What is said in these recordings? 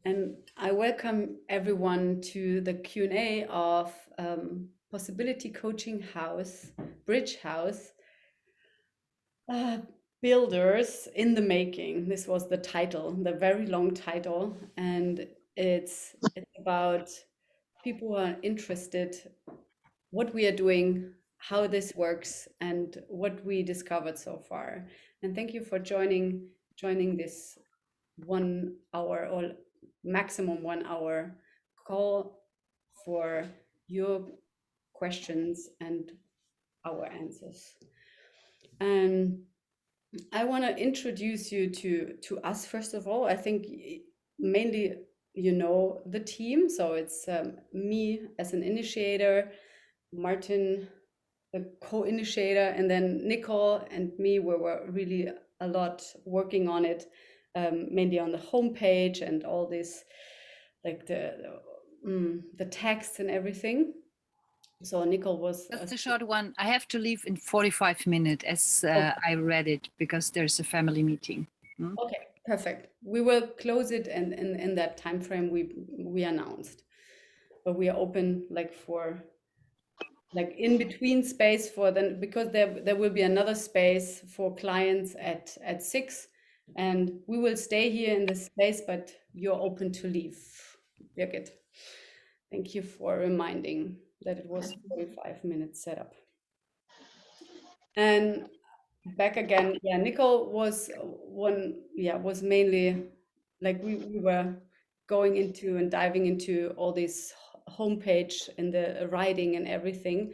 And I welcome everyone to the Q&A of Possibility Coaching House, Bridge House, Builders in the Making. This was the title, the very long title. And it's about people who are interested what we are doing, how this works, and what we discovered so far. And thank you for joining this 1 hour or maximum 1 hour call for your questions and our answers. And I want to introduce you to us first of all. I think mainly you know the team, so it's me as an initiator, Martin, the co-initiator, and then Nicole and me. We were really a lot working on it, mainly on the homepage and all this, like the text and everything. So Nicole was just a short one. I have to leave in 45 minutes as I read it because there's a family meeting. Okay, perfect. We will close it and in that time frame we announced. But we are open like for like in between space for then, because there will be another space for clients at 6, and we will stay here in this space, but you're open to leave. Birgit, thank you for reminding that it was 45 minutes setup. And back again, yeah, Nicole was was mainly like we were going into and diving into all this homepage and the writing and everything.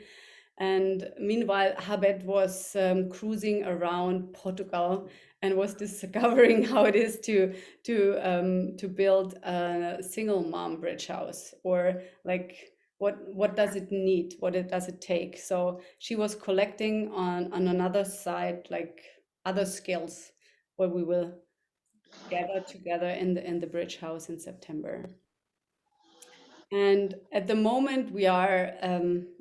And meanwhile, Habet was cruising around Portugal and was discovering how it is to build a single mom bridge house, or like what does it need, does it take. So she was collecting on another side like other skills, where we will gather together in the bridge house in September. And at the moment, we are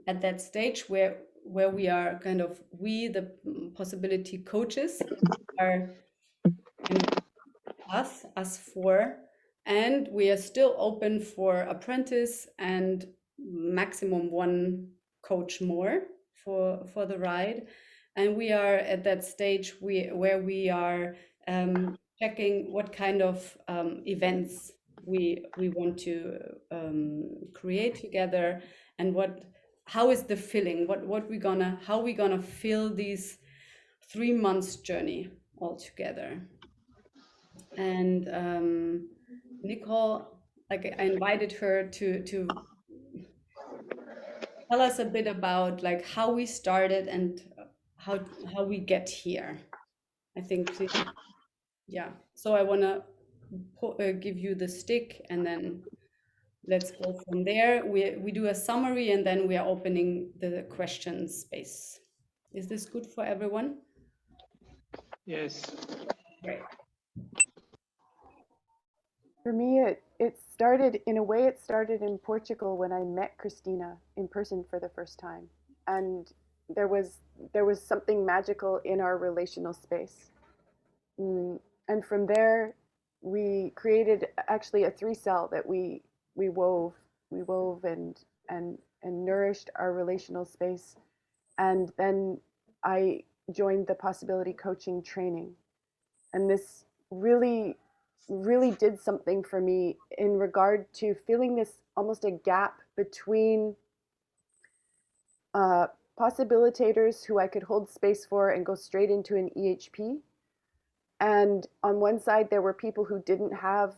at that stage where we are kind of, we, the possibility coaches, are us four, and we are still open for apprentice and maximum 1 coach more for the ride. And we are at that stage where we are checking what kind of events we want to create together, and how is the feeling, how we gonna fill these 3 months journey all together. And Nicole, like I invited her to tell us a bit about like how we started and how we get here. I think, yeah. So I want to give you the stick, and then let's go from there. We do a summary, and then we are opening the question space. Is this good for everyone? Yes. Great. For me, it started in a way. It started in Portugal when I met Christina in person for the first time, and there was something magical in our relational space. And from there, we created actually a 3-cell that we wove and nourished our relational space. And then I joined the possibility coaching training, and this really did something for me in regard to feeling this almost a gap between possibilitators who I could hold space for and go straight into an EHP. And on one side, there were people who didn't have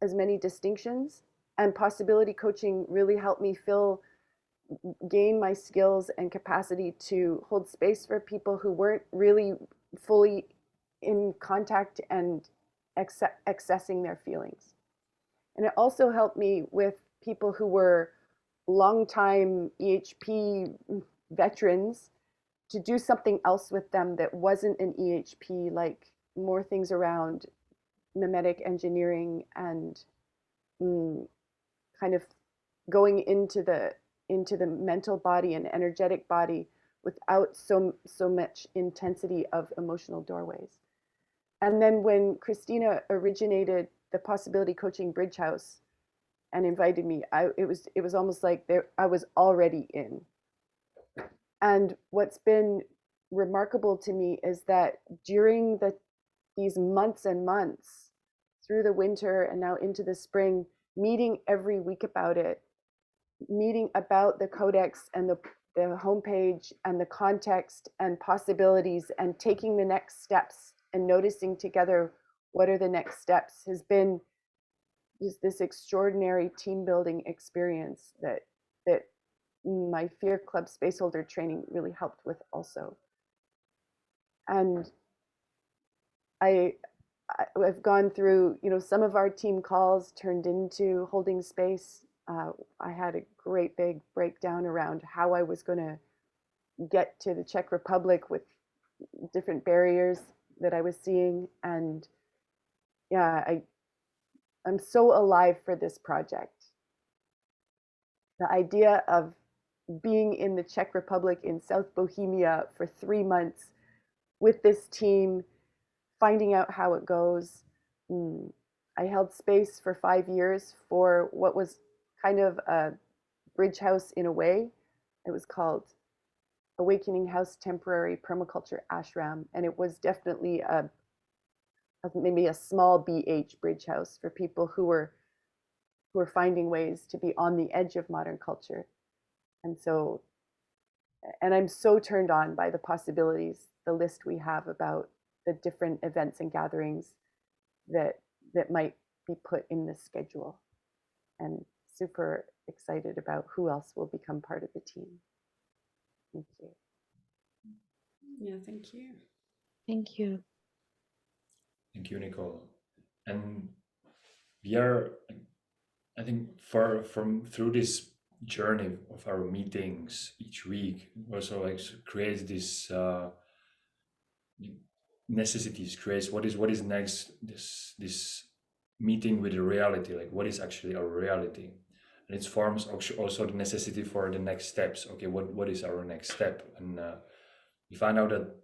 as many distinctions, and possibility coaching really helped me gain my skills and capacity to hold space for people who weren't really fully in contact and accessing their feelings. And it also helped me with people who were longtime EHP veterans to do something else with them that wasn't an EHP, like more things around mimetic engineering and kind of going into the mental body and energetic body without so much intensity of emotional doorways. And then when Christina originated the Possibility Coaching Bridge House and invited me, it was almost like I was already in. And what's been remarkable to me is that during these months and months, through the winter and now into the spring, meeting every week about it, meeting about the codex and the homepage and the context and possibilities, and taking the next steps and noticing together what are the next steps, has been just this extraordinary team building experience that my Fear Club Spaceholder training really helped with also. And I've gone through, some of our team calls turned into holding space. I had a great big breakdown around how I was going to get to the Czech Republic with different barriers that I was seeing. And yeah, I'm so alive for this project. The idea of being in the Czech Republic in South Bohemia for 3 months with this team, finding out how it goes. I held space for 5 years for what was kind of a bridge house in a way. It was called Awakening House Temporary Permaculture Ashram, and it was definitely maybe a small BH bridge house for people who were finding ways to be on the edge of modern culture. And I'm so turned on by the possibilities, the list we have about the different events and gatherings that might be put in this schedule, and super excited about who else will become part of the team. Thank you. Yeah, thank you. Thank you. Thank you, Nicole. And we are, I think, through this journey of our meetings each week, also like creates this necessities, creates what is next, this meeting with the reality, like what is actually our reality. And it forms also the necessity for the next steps. Okay, what is our next step? And we find out that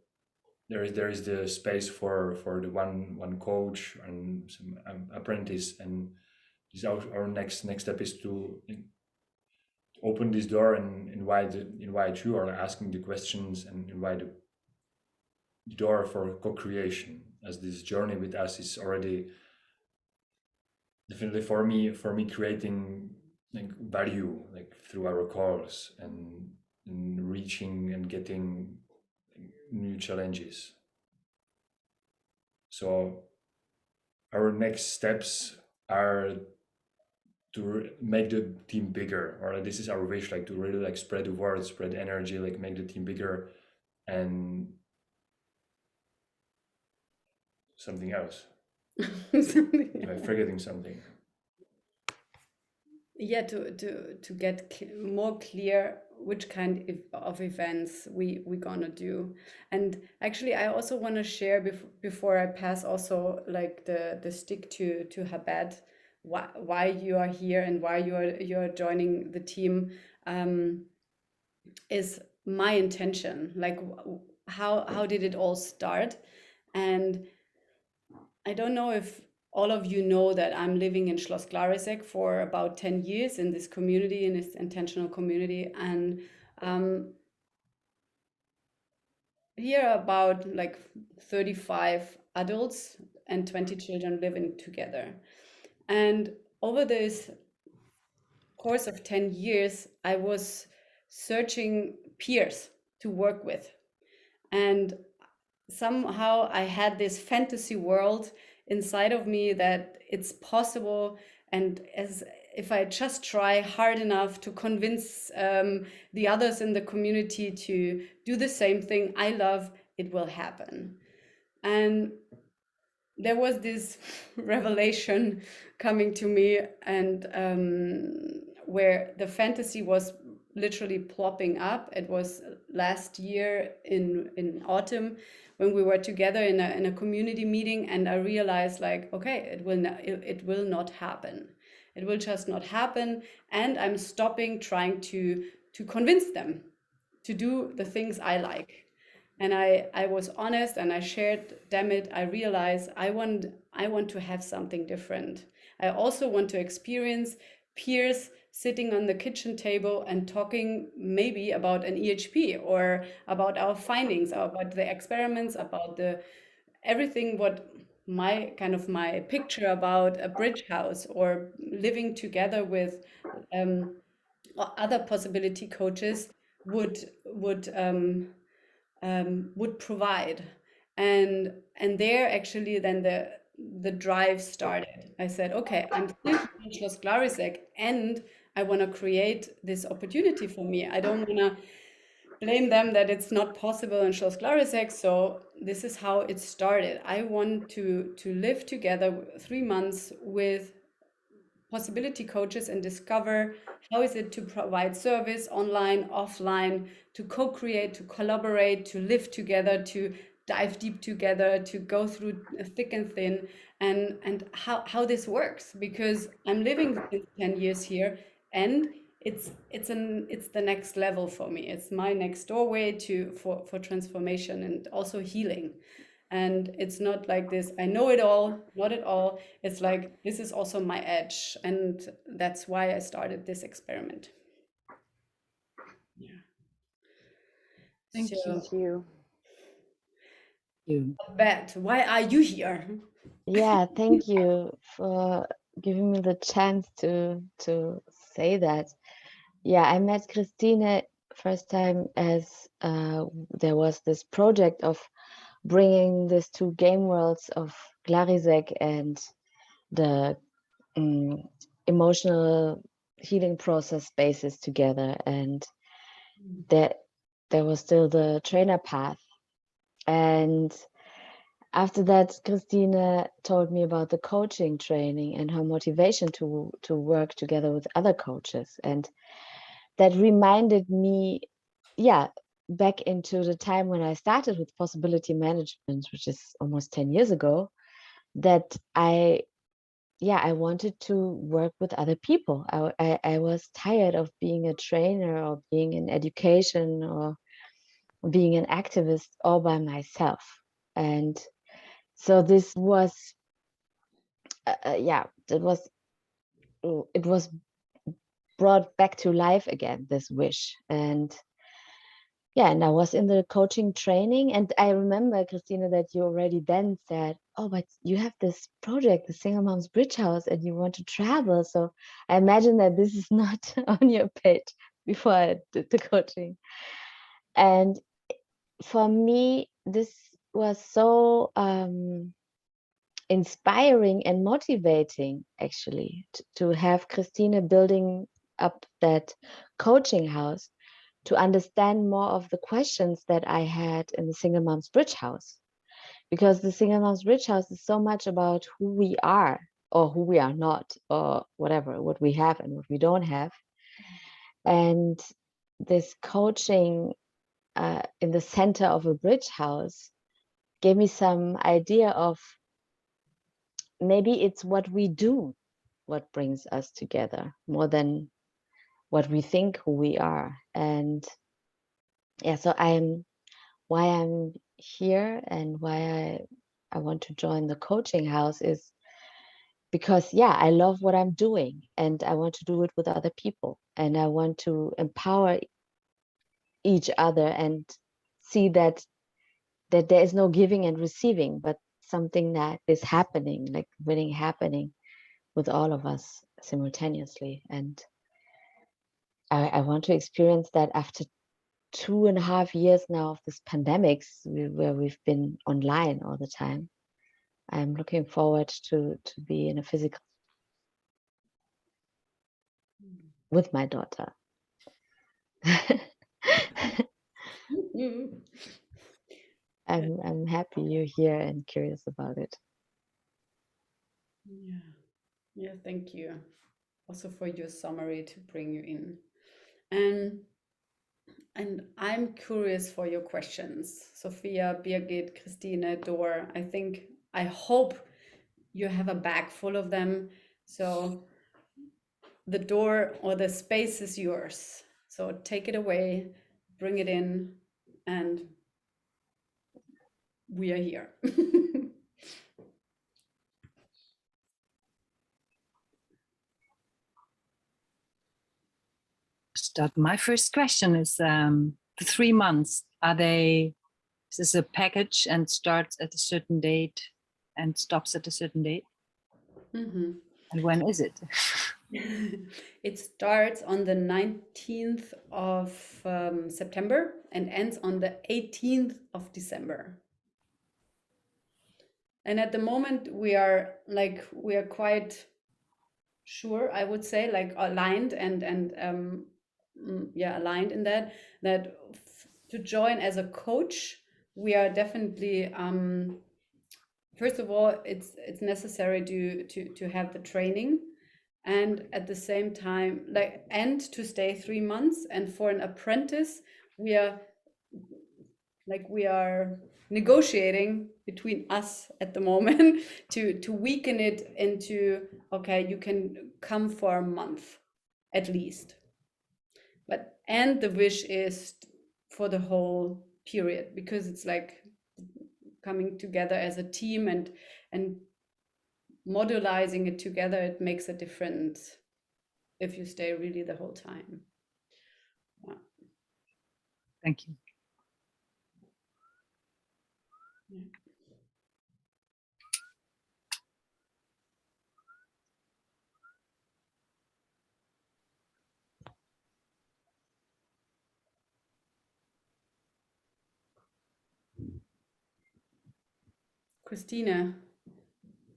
there is the space for the one coach and some apprentice, and this our next step is to open this door and invite you, or asking the questions and invite the door for co-creation, as this journey with us is already definitely for me creating like value, like through our calls and reaching and getting new challenges. So our next steps are to make the team bigger, or this is our wish, like to really like spread the word, spread energy, like make the team bigger. And something else. Am I forgetting something? Yeah, to get more clear which kind of events we're gonna do. And actually, I also want to share before I pass also like the stick to Habet, why you are here and why you're joining the team, is my intention. Like how did it all start? And I don't know if all of you know that I'm living in Schloss Glarisek for about 10 years in this community, in this intentional community. And here about like 35 adults and 20 children living together. And over this course of 10 years, I was searching peers to work with. And somehow I had this fantasy world inside of me that it's possible, and as if I just try hard enough to convince the others in the community to do the same thing I love, it will happen. And there was this revelation coming to me, and where the fantasy was literally plopping up. It was last year in autumn, when we were together in a community meeting, and I realized, like, okay, it will not happen. It will just not happen, and I'm stopping trying to convince them to do the things I like. And I was honest and I shared, damn it, I realized I want to have something different. I also want to experience peers sitting on the kitchen table and talking maybe about an EHP or about our findings, or about the experiments, about the everything what my picture about a bridge house or living together with other possibility coaches would provide. And there actually then the drive started. I said, okay, I'm still in Schloss Glarisek and I want to create this opportunity for me. I don't want to blame them that it's not possible in Schloss Glarisek. So this is how it started. I want to live together 3 months with possibility coaches and discover how is it to provide service online, offline, to co-create, to collaborate, to live together, to dive deep together, to go through thick and thin, and how this works, because I'm living since 10 years here, and it's the next level for me. It's my next doorway to for transformation and also healing. And it's not like this, I know it all, not at all. It's like, this is also my edge. And that's why I started this experiment. Yeah. Thank So, Thank you. you. Beth, why are you here? Yeah, thank you for giving me the chance to say that. Yeah, I met Christine first time as there was this project of bringing these two game worlds of Glarisek and the emotional healing process spaces together, and that there was still the trainer path. And after that, Christine told me about the coaching training and her motivation to work together with other coaches. And that reminded me, yeah, back into the time when I started with possibility management, which is almost 10 years ago, that I wanted to work with other people. I was tired of being a trainer or being in education or being an activist all by myself. And so this was it was brought back to life again, this wish. And I was in the coaching training, and I remember, Christina, that you already then said, oh, but you have this project, the Single Moms Bridge House, and you want to travel. So I imagine that this is not on your page before I did the coaching. And for me, this was so inspiring and motivating, actually, to have Christina building up that coaching house, to understand more of the questions that I had in the Single Moms Bridge House. Because the Single Moms Bridge House is so much about who we are or who we are not, or whatever, what we have and what we don't have. And this coaching in the center of a bridge house gave me some idea of maybe it's what we do what brings us together more than what we think who we are. And so why I'm here and why I want to join the coaching house is because I love what I'm doing, and I want to do it with other people, and I want to empower each other and see that there is no giving and receiving, but something that is happening, like winning happening with all of us simultaneously. And I want to experience that after 2.5 years now of this pandemics, where we've been online all the time. I'm looking forward to be in a physical with my daughter. I'm happy you're here and curious about it. Yeah, thank you also for your summary to bring you in. And I'm curious for your questions, Sophia, Birgit, Christine, Dor. I hope you have a bag full of them. So the door or the space is yours. So take it away, bring it in, and we are here. Start. My first question is the 3 months. Is this a package and starts at a certain date and stops at a certain date? Mhm. And when is it? It starts on the 19th of September and ends on the 18th of December. And at the moment we are quite sure, I would say, like aligned and aligned in that to join as a coach, we are definitely first of all, it's necessary to have the training, and at the same time, and to stay 3 months. And for an apprentice, we are negotiating between us at the moment to weaken it into, okay, you can come for a month at least, and the wish is for the whole period, because it's like coming together as a team and modularizing it together. It makes a difference if you stay really the whole time. Yeah. Thank you. Yeah. Christina,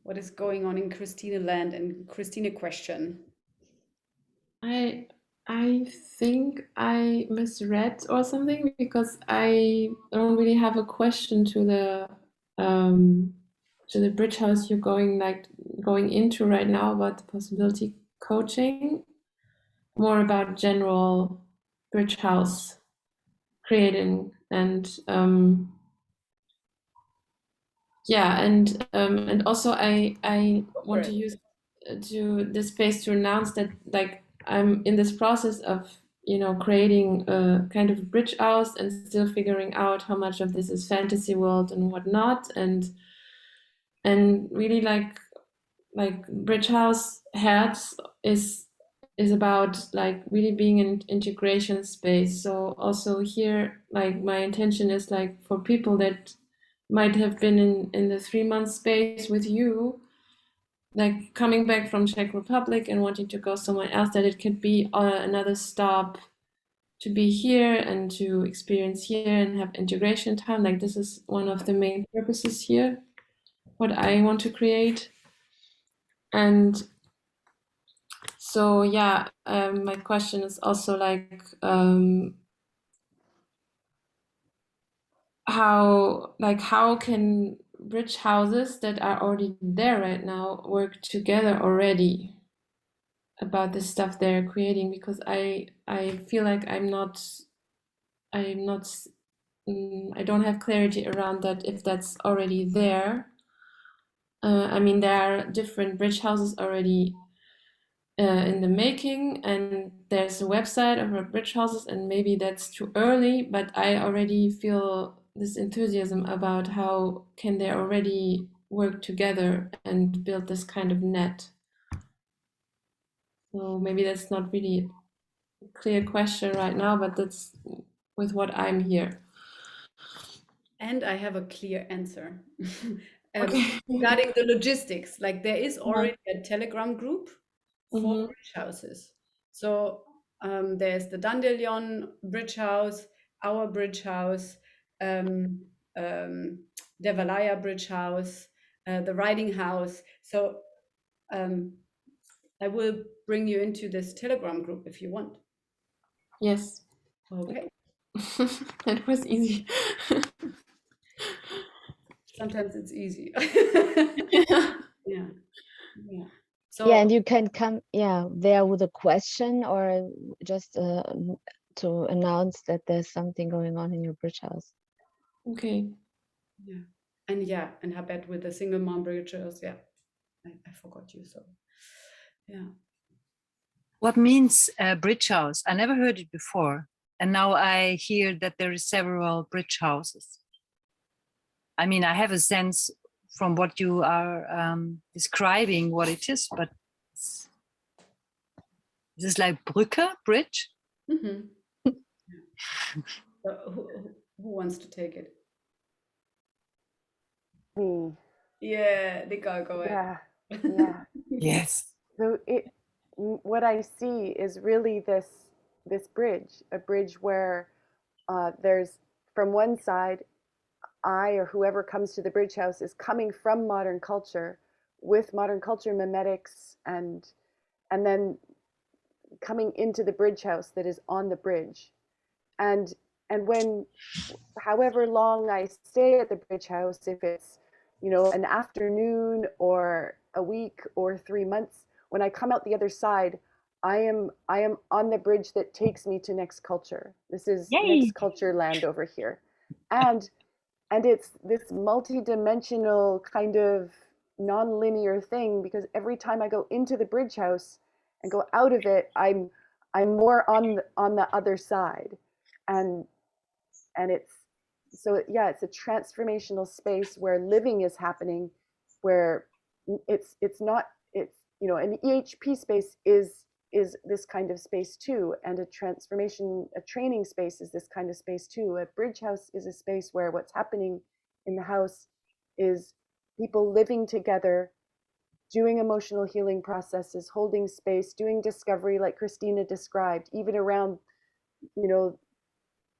what is going on in Christina land and Christina question? I think I misread or something, because I don't really have a question to the bridge house you're going into right now about the possibility coaching, more about general bridge house creating and and also I want to use this space to announce that, like, I'm in this process of creating a kind of bridge house and still figuring out how much of this is fantasy world and whatnot, and really like bridge house heads is about like really being an integration space. So also here, like, my intention is like for people that might have been in the 3 month space with you, like coming back from Czech Republic and wanting to go somewhere else, that it could be another stop to be here and to experience here and have integration time. Like, this is one of the main purposes here, what I want to create. And so yeah, my question is also like how can bridge houses that are already there right now work together already about the stuff they're creating? Because I feel like I don't have clarity around that, if that's already there. I mean, there are different bridge houses already in the making, and there's a website of our bridge houses, and maybe that's too early, but I already feel this enthusiasm about how can they already work together and build this kind of net. So maybe that's not really a clear question right now, but that's with what I'm here. And I have a clear answer. Okay. Regarding the logistics, like there is already a Telegram group for Mhm. bridge houses. So there's the Dandelion Bridge House, our bridge house, the Valaya Bridge House, the Riding House. So I will bring you into this Telegram group if you want. Yes. Okay. That was easy. Sometimes it's easy. Yeah. Yeah. Yeah. So Yeah, and you can come, there with a question or just to announce that there's something going on in your bridge house. Okay. and Habet with the single mom bridges. Yeah, I forgot you. So yeah. What means bridge house? I never heard it before. And now I hear that there are several bridge houses. I mean, I have a sense from what you are describing what it is, but is this like Brücke, bridge? Mhm. So who wants to take it? Me. Yeah, Nicole, go ahead. Yeah. Yes. So what I see is really this bridge, a bridge where there's from one side, I or whoever comes to the bridge house is coming from modern culture with modern culture mimetics and then coming into the bridge house that is on the bridge. And when however long I stay at the bridge house, if it's, an afternoon or a week or 3 months, when I come out the other side, I am on the bridge that takes me to next culture. This is Yay. next culture land over here. And it's this multi-dimensional kind of non-linear thing, because every time I go into the bridge house and go out of it, I'm more on the other side. And it's so, yeah, it's a transformational space where living is happening, where it's not, it's, an EHP space is this kind of space too, and a training space is this kind of space too. A bridge house is a space where what's happening in the house is people living together, doing emotional healing processes, holding space, doing discovery like Christina described, even around,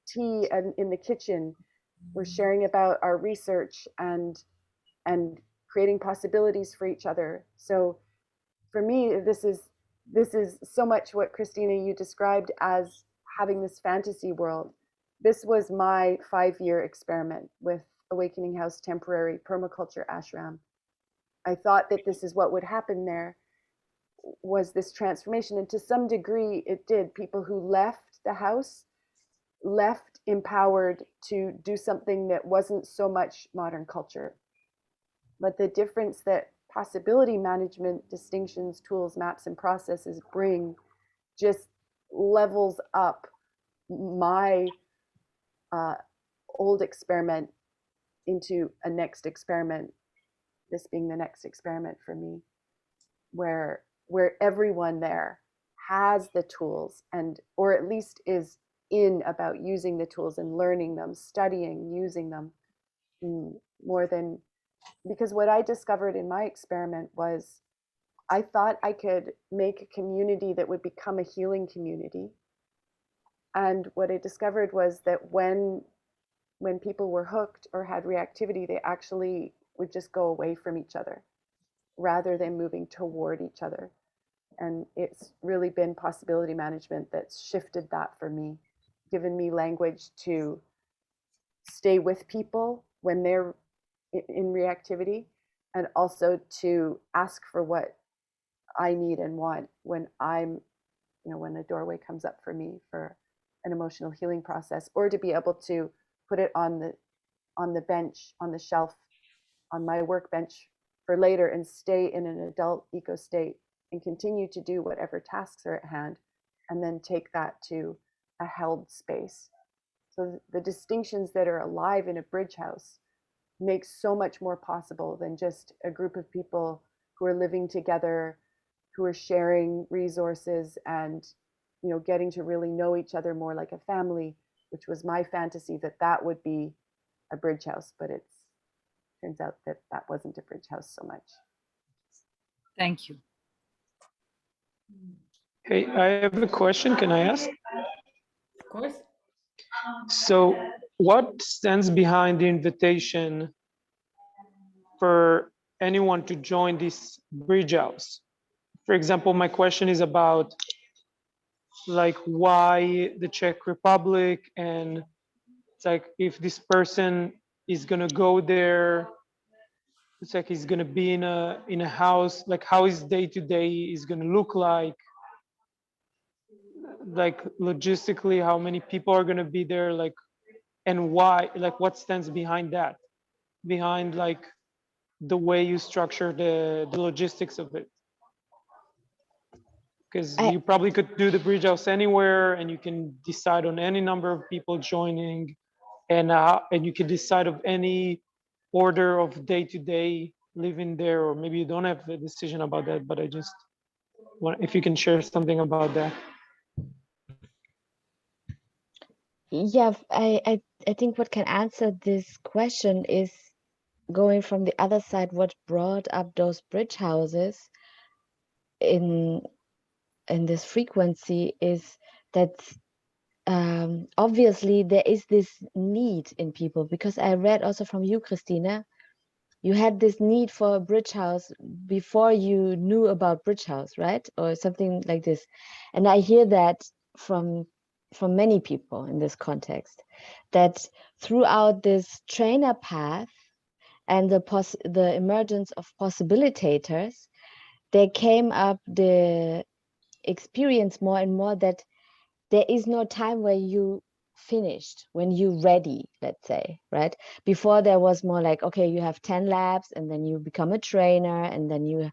tea and in the kitchen. We're sharing about our research and creating possibilities for each other. So for me, this is so much what Christina you described as having this fantasy world. This was my 5-year experiment with Awakening House Temporary Permaculture Ashram. I thought that this is what would happen there, was this transformation, and to some degree it did. People who left the house left empowered to do something that wasn't so much modern culture. But the difference that possibility management distinctions, tools, maps, and processes bring just levels up my old experiment into a next experiment, this being the next experiment for me, where everyone there has the tools, and or at least is in about using the tools and learning them, studying, using them, more than, because what I discovered in my experiment was I thought I could make a community that would become a healing community. And what I discovered was that when people were hooked or had reactivity, they actually would just go away from each other rather than moving toward each other. And it's really been possibility management that's shifted that for me, given me language to stay with people when they're in reactivity, and also to ask for what I need and want when I'm, when a doorway comes up for me for an emotional healing process, or to be able to put it on the bench, on the shelf, on my workbench for later, and stay in an adult eco state and continue to do whatever tasks are at hand, and then take that to a held space. So the distinctions that are alive in a bridge house makes so much more possible than just a group of people who are living together, who are sharing resources and, getting to really know each other more like a family, which was my fantasy, that would be a bridge house. But it turns out that wasn't a bridge house so much. Thank you. Hey, I have a question. Can I ask? Of course. So, what stands behind the invitation for anyone to join this bridge house? For example, my question is about like why the Czech Republic, and it's like if this person is gonna go there, it's like he's gonna be in a house, like how his day-to-day is gonna look like logistically, how many people are gonna be there, like, and why, like what stands behind that, behind like the way you structure the logistics of it. Because you probably could do the bridge house anywhere, and you can decide on any number of people joining, and you can decide of any order of day-to-day living there, or maybe you don't have a decision about that, but I just want, if you can share something about that. Yeah, I think what can answer this question is going from the other side. What brought up those bridge houses in this frequency is that obviously there is this need in people, because I read also from you, Christina, you had this need for a bridge house before you knew about bridge house, right? Or something like this. And I hear that from many people in this context, that throughout this trainer path and the emergence of possibilitators, there came up the experience more and more that there is no time where you finished, when you ready, let's say, right? Before there was more like, okay, you have 10 labs and then you become a trainer, and then you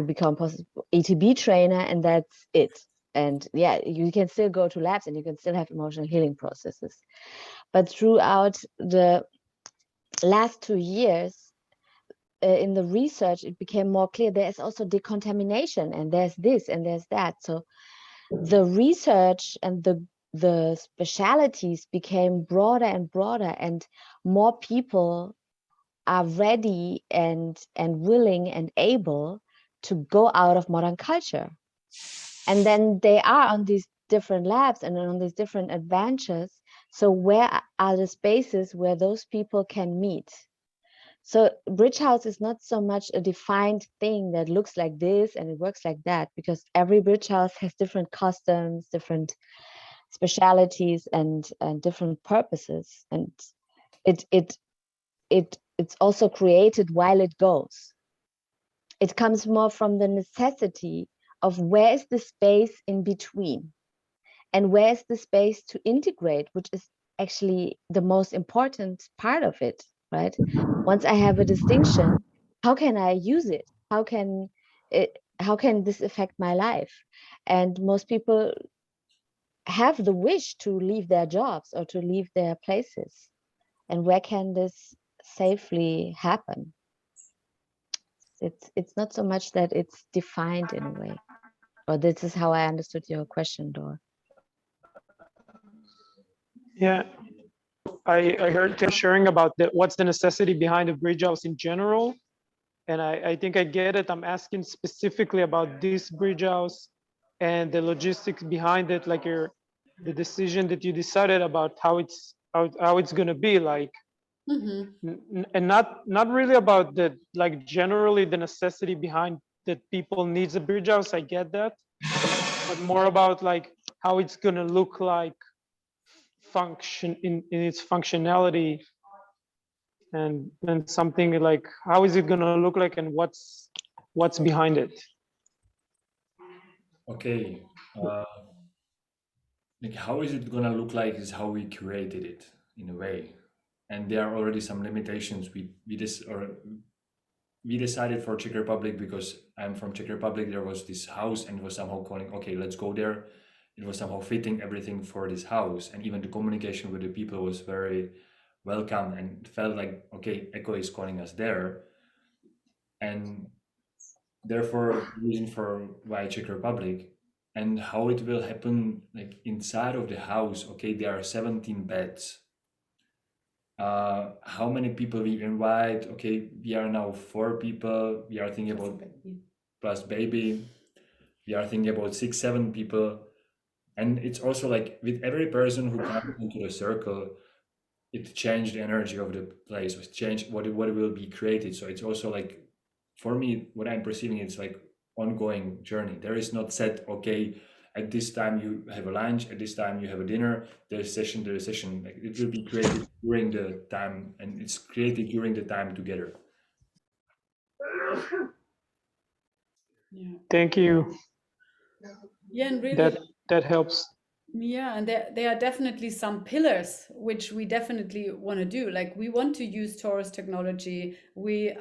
become ETB trainer, and that's it. And yeah, you can still go to labs and you can still have emotional healing processes. But throughout the last 2 years, in the research, it became more clear there is also decontamination, and there's this and there's that. So the research and the specialities became broader and broader, and more people are ready and willing and able to go out of modern culture. And then they are on these different labs and on these different adventures. So where are the spaces where those people can meet? So bridge house is not so much a defined thing that looks like this and it works like that, because every bridge house has different customs, different specialities, and different purposes. And it's also created while it goes. It comes more from the necessity of where is the space in between, and where is the space to integrate, which is actually the most important part of it, right? Once I have a distinction, how can I use it? How can this affect my life? And most people have the wish to leave their jobs or to leave their places. And where can this safely happen? It's not so much that it's defined in a way. Or this is how I understood your question, Dor. Yeah, I heard Tim sharing about what's the necessity behind a bridge house in general. And I think I get it. I'm asking specifically about this bridge house and the logistics behind it, like the decision that you decided about how it's gonna be like. And not really about the, like, generally the necessity behind that people needs a bridge house, I get that, but more about like how it's gonna look like, function in its functionality, and something like how is it gonna look like, and what's behind it. Okay, like how is it gonna look like is how we created it in a way, and there are already some limitations. We decided for Czech Republic because I'm from Czech Republic. There was this house, and it was somehow calling, okay, let's go there. It was somehow fitting everything for this house, and even the communication with the people was very welcome, and it felt like, okay, Echo is calling us there, and therefore the reason for why Czech Republic. And how it will happen, like inside of the house, okay, there are 17 beds. How many people we invite? Okay, we are now 4 people. We are thinking about plus baby. We are thinking about 6-7 people. And it's also like with every person who comes into the circle, it changed the energy of the place, it changed what will be created. So it's also like, for me, what I'm perceiving, it's like ongoing journey. There is not set, okay, at this time you have a lunch, at this time you have a dinner, there's session. Like it will be created during the time, and it's created during the time together. Yeah. Thank you. Yeah, and really, that helps. yeah, and there are definitely some pillars which we definitely want to do. Like we want to use Taurus technology. We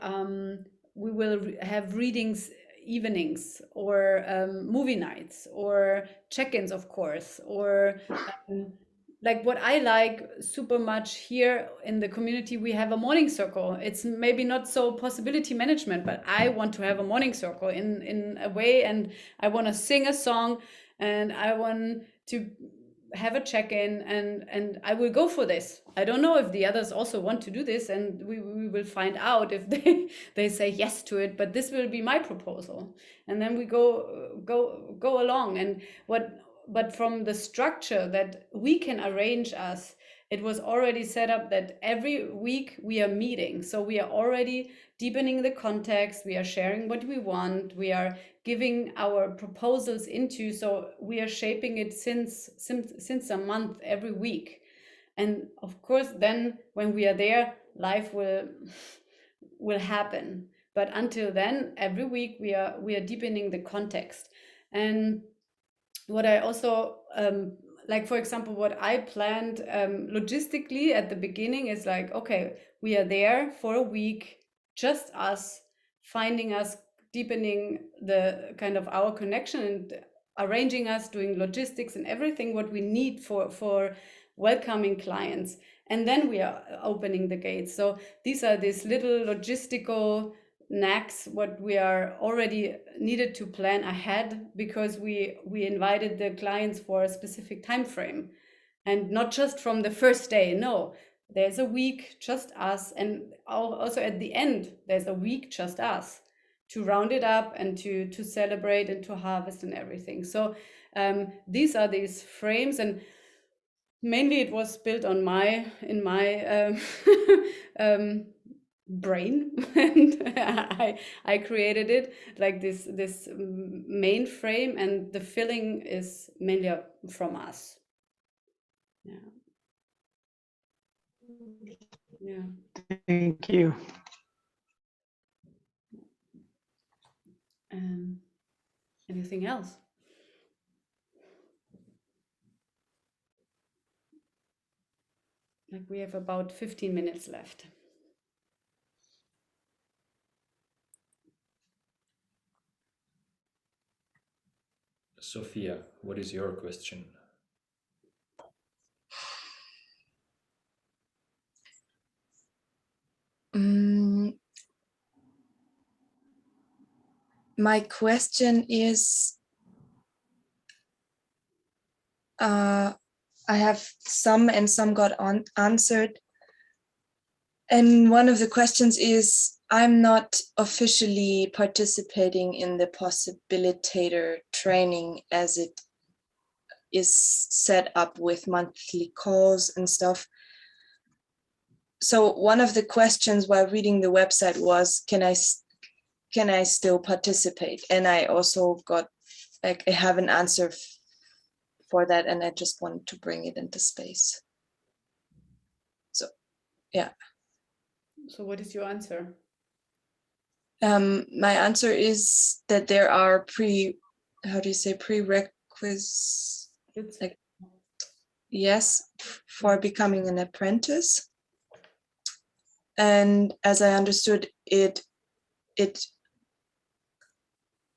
will have readings evenings, or movie nights, or check-ins, of course, or like what I like super much here in the community, we have a morning circle. It's maybe not so possibility management, but I want to have a morning circle in a way, and I want to sing a song, and I want to have a check-in, and I will go for this. I don't know if the others also want to do this, and we will find out if they say yes to it, but this will be my proposal, and then we go along. And but from the structure that we can arrange us, it was already set up that every week we are meeting. So we are already deepening the context, we are sharing what we want, we are giving our proposals into, so we are shaping it since a month every week. And of course, then when we are there, life will happen. But until then, every week we are deepening the context. And what I also like, for example, what I planned logistically at the beginning is like, okay, we are there for a week, just us, finding us, deepening the kind of our connection, and arranging us, doing logistics and everything what we need for welcoming clients. And then we are opening the gates. So these are these little logistical knacks what we are already needed to plan ahead, because we invited the clients for a specific time frame, and not just from the first day. No, there's a week just us, and also at the end there's a week just us, to round it up and to celebrate and to harvest and everything. So these are these frames, and mainly it was built on my brain, and I created it like this main frame, and the filling is mainly from us. Yeah. Thank you. Anything else? Like, we have about 15 minutes left. Sophia, what is your question? My question is, I have some, and some got answered. And one of the questions is, I'm not officially participating in the possibilitator training as it is set up with monthly calls and stuff. So one of the questions while reading the website was, can I still participate? And I also got, like, I have an answer for that, and I just wanted to bring it into space. So, yeah. So what is your answer? My answer is that there are prerequisites, like, yes, for becoming an apprentice. And as I understood it, it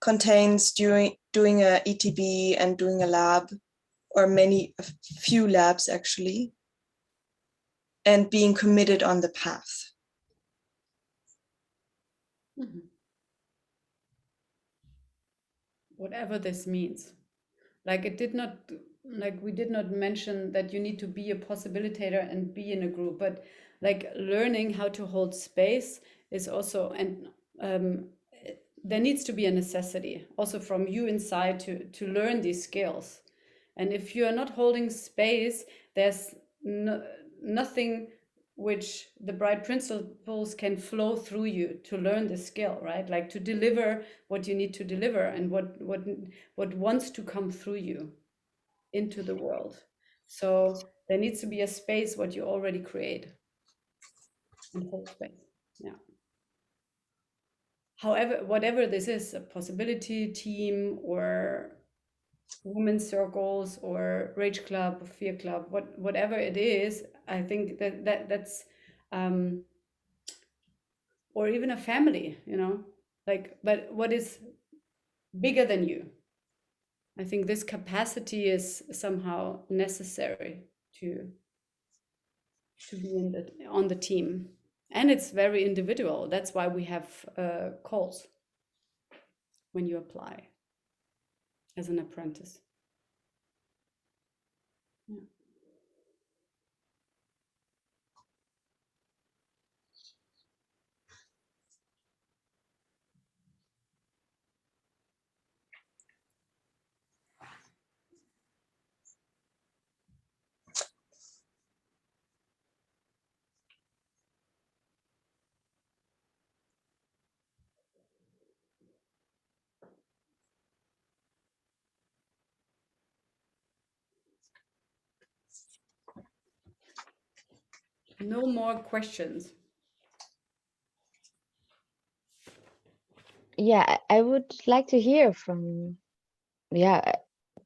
contains doing a ETB and doing a lab, or a few labs actually, and being committed on the path. Mm-hmm. Whatever this means. Like, we did not mention that you need to be a possibilitator and be in a group, but like, learning how to hold space is also, and there needs to be a necessity also from you inside to learn these skills. And if you are not holding space, there's nothing which the bright principles can flow through you to learn the skill, right? Like, to deliver what you need to deliver, and what wants to come through you into the world. So there needs to be a space what you already create, and hold space. Yeah. However, whatever this is, a possibility team or women's circles or rage club or fear club, whatever it is, I think that's or even a family, like, but what is bigger than you? I think this capacity is somehow necessary to be on the team. And it's very individual. That's why we have calls when you apply as an apprentice. Yeah. No more questions. Yeah, I would like to hear from, yeah,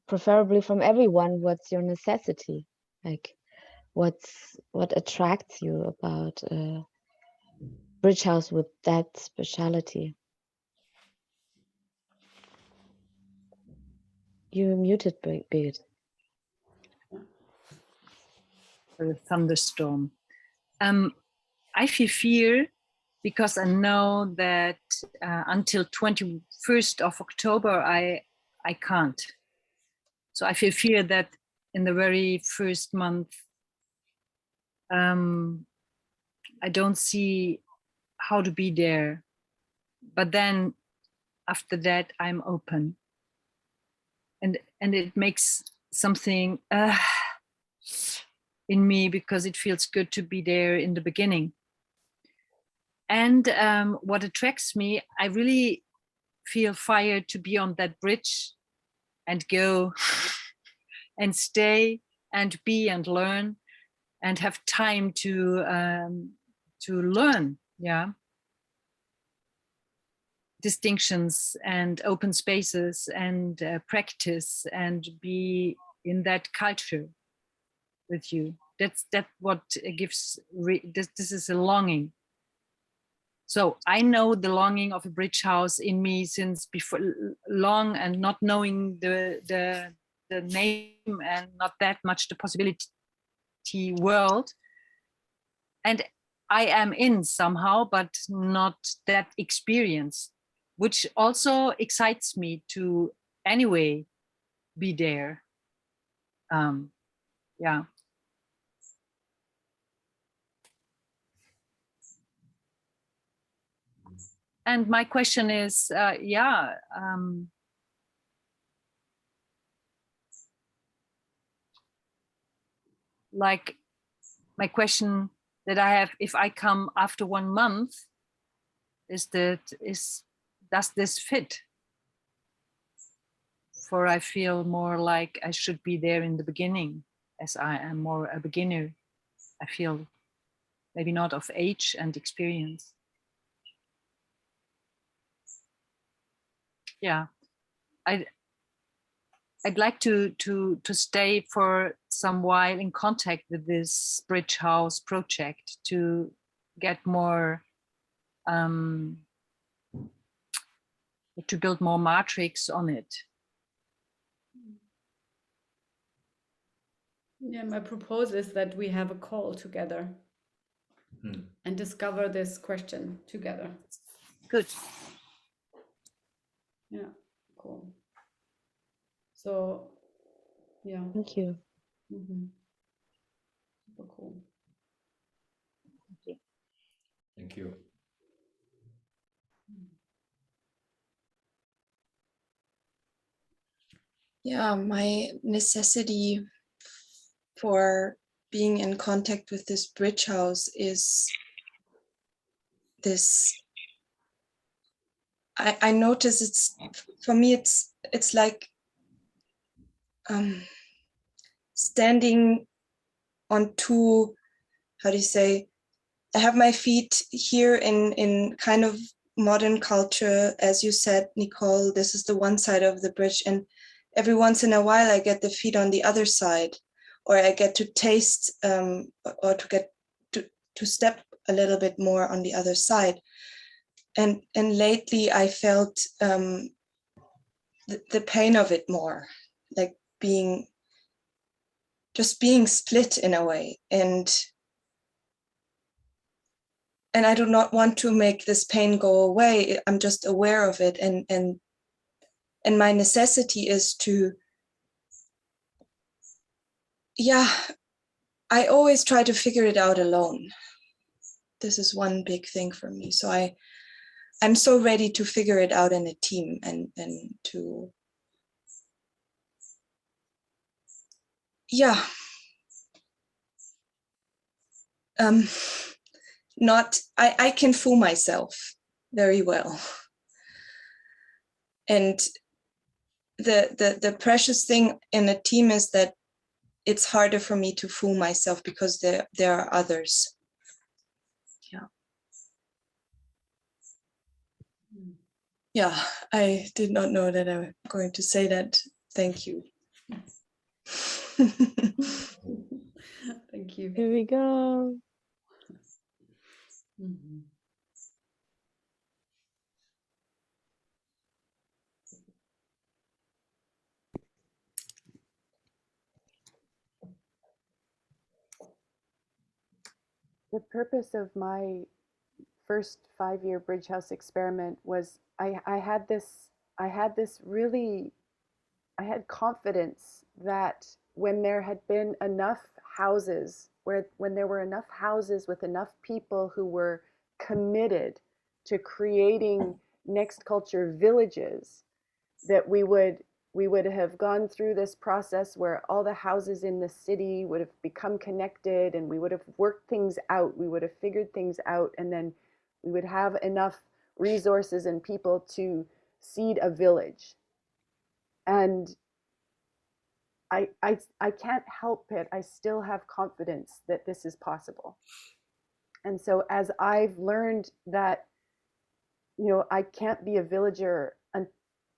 preferably from everyone, what's your necessity? Like, what attracts you about Bridge House with that speciality? You muted, Birgit. A thunderstorm. I feel fear because I know that until 21st of October, I can't. So I feel fear that in the very first month, I don't see how to be there. But then after that, I'm open. And it makes something in me because it feels good to be there in the beginning. And what attracts me, I really feel fired to be on that bridge and go and stay and be and learn and have time to learn, yeah, distinctions and open spaces and practice and be in that culture with you. That's what gives. This is a longing. So I know the longing of a bridge house in me since before long, and not knowing the name and not that much the possibility world. And I am in somehow, but not that experience, which also excites me to anyway be there. Yeah. And my question is, like my question that I have, if I come after 1 month, does this fit? For I feel more like I should be there in the beginning, as I am more a beginner. I feel maybe not of age and experience. Yeah, I'd like to stay for some while in contact with this Bridge House project to get more, to build more matrix on it. Yeah, my proposal is that we have a call together and discover this question together. Good. Yeah, cool. So, yeah. Thank you. Super cool. Thank you. Yeah, my necessity for being in contact with this bridge house is this. I notice it's, for me, it's like standing on two, how do you say, I have my feet here in kind of modern culture, as you said, Nicole, this is the one side of the bridge, and every once in a while I get the feet on the other side, or I get to taste or to get to step a little bit more on the other side. And lately I felt the pain of it more, like being just being split in a way. And I do not want to make this pain go away. I'm just aware of it. And my necessity is to, I always try to figure it out alone. This is one big thing for me. So I'm so ready to figure it out in a team and to, I can fool myself very well. And the precious thing in a team is that it's harder for me to fool myself because there are others. Yeah, I did not know that I was going to say that. Thank you. Thank you. Here we go. Mhm. The purpose of my first 5-year Bridge House experiment was I had confidence that when there had been enough houses, when there were enough houses with enough people who were committed to creating next culture villages, that we would have gone through this process where all the houses in the city would have become connected, and we would have worked things out, we would have figured things out, and then we would have enough resources and people to seed a village. And I can't help it, I still have confidence that this is possible. And so as I've learned that, I can't be a villager, and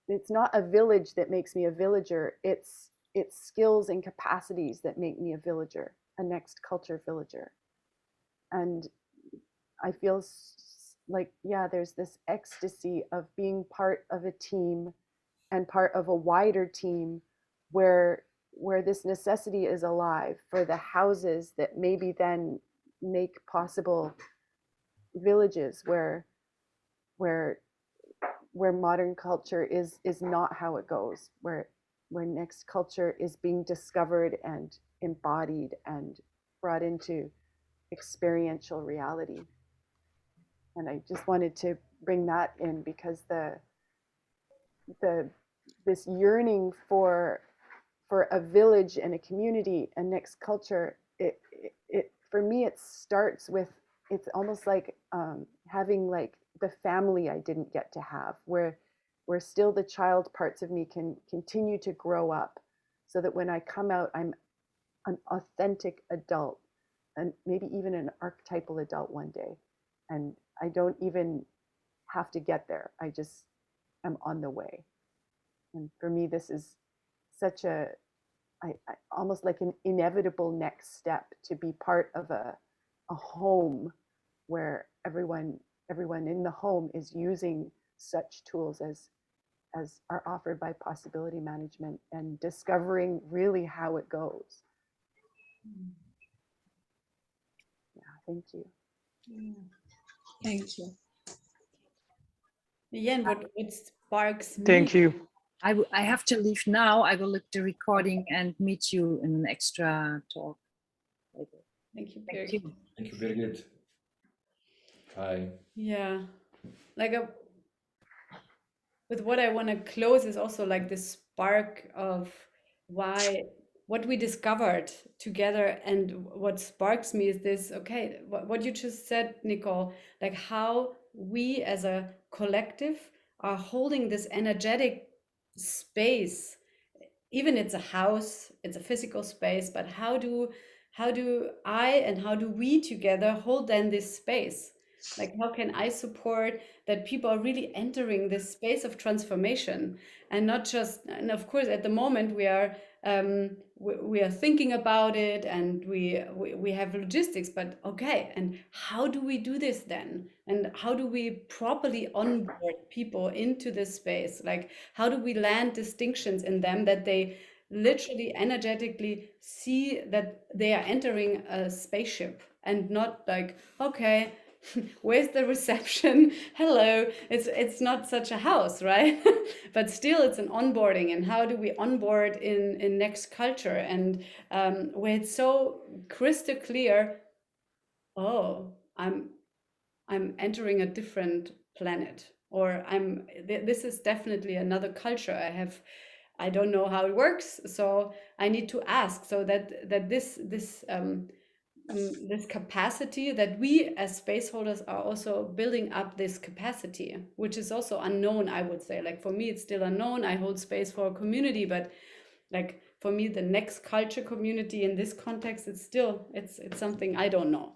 it's not a village that makes me a villager, it's skills and capacities that make me a villager, a next culture villager. And I feel like, there's this ecstasy of being part of a team and part of a wider team where this necessity is alive for the houses that maybe then make possible villages where modern culture is not how it goes, where next culture is being discovered and embodied and brought into experiential reality. And I just wanted to bring that in because this yearning for a village and a community and next culture, it for me, it starts with, it's almost like having like the family I didn't get to have, where still the child parts of me can continue to grow up, so that when I come out, I'm an authentic adult, and maybe even an archetypal adult one day. And I don't even have to get there. I just am on the way. And for me, this is such I almost like an inevitable next step, to be part of a home where everyone in the home is using such tools as are offered by possibility management, and discovering really how it goes. Yeah, thank you. Thank you. Yeah, and what sparks me. Thank you. I have to leave now. I will look the recording and meet you in an extra talk later. Thank you, Thank Birgit. you. Thank you, Birgit. Bye. Yeah, like with what I want to close is also like this spark of what we discovered together. And what sparks me is this, okay, what you just said, Nicole, like how we as a collective are holding this energetic space. Even it's a house, it's a physical space, but how do I and how do we together hold then this space? Like, how can I support that people are really entering this space of transformation, and not just, and of course at the moment we are thinking about it, and we have logistics, but okay, and how do we do this then? And how do we properly onboard people into this space? Like, how do we land distinctions in them that they literally energetically see that they are entering a spaceship and not like, okay, where's the reception? Hello. It's not such a house, right? But still it's an onboarding. And how do we onboard in next culture? And where it's so crystal clear, oh, I'm entering a different planet, or this is definitely another culture. I don't know how it works, so I need to ask, so that this capacity, that we as space holders are also building up this capacity, which is also unknown, I would say. Like for me, it's still unknown. I hold space for a community, but like for me, the next culture community in this context, it's something I don't know.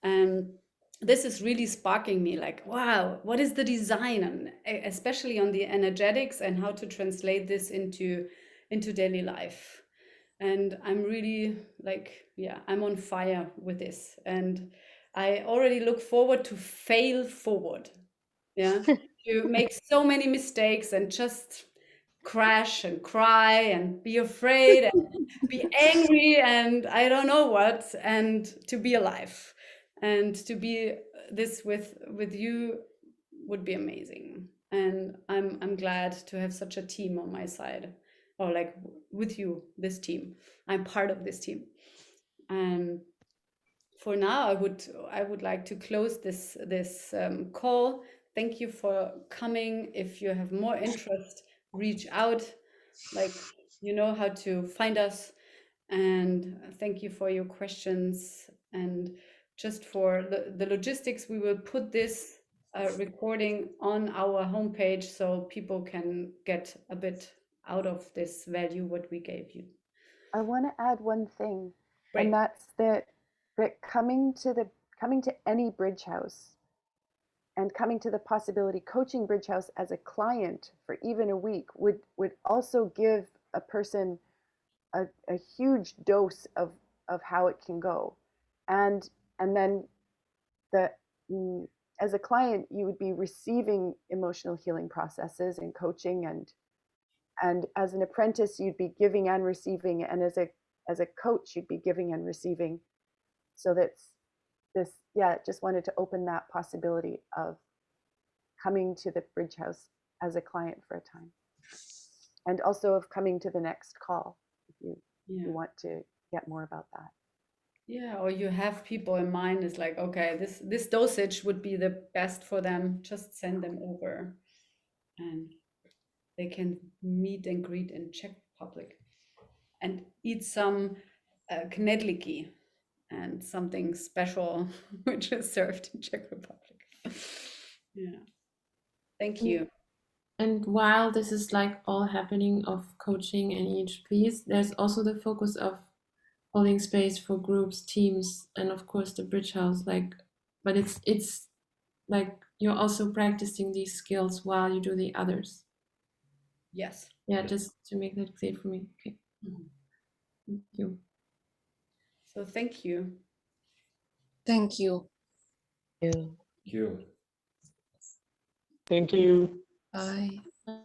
And this is really sparking me, like, wow, what is the design, and especially on the energetics and how to translate this into daily life. And I'm really like, yeah, I'm on fire with this, and I already look forward to fail forward, yeah, to make so many mistakes and just crash and cry and be afraid and be angry and I don't know what, and to be alive. And to be this with you would be amazing. And I'm glad to have such a team on my side, or like with you, this team. I'm part of this team. And for now, I would like to close this call. Thank you for coming. If you have more interest, reach out. Like, you know how to find us. And thank you for your questions. And just for the logistics, we will put this recording on our homepage so people can get a bit out of this value what we gave you. I want to add one thing, Right. and that's that coming to any bridge house and coming to the possibility coaching bridge house as a client for even a week would also give a person a huge dose of how it can go. And then as a client, you would be receiving emotional healing processes and coaching, and as an apprentice, you'd be giving and receiving, and as a coach, you'd be giving and receiving. So that's this, yeah, just wanted to open that possibility of coming to the bridge house as a client for a time, and also of coming to the next call if you want to get more about that. Yeah, or you have people in mind, it's like, okay, this dosage would be the best for them, just send them over and they can meet and greet in Czech Republic and eat some knedlíky and something special which is served in Czech Republic. Yeah, thank you. And while this is like all happening of coaching and EHPs, there's also the focus of holding space for groups, teams, and of course the bridge house. Like, but it's like you're also practicing these skills while you do the others. Yes. Yeah, just to make that clear for me. Okay. Thank you. So thank you. Thank you. Thank you. Thank you. Bye.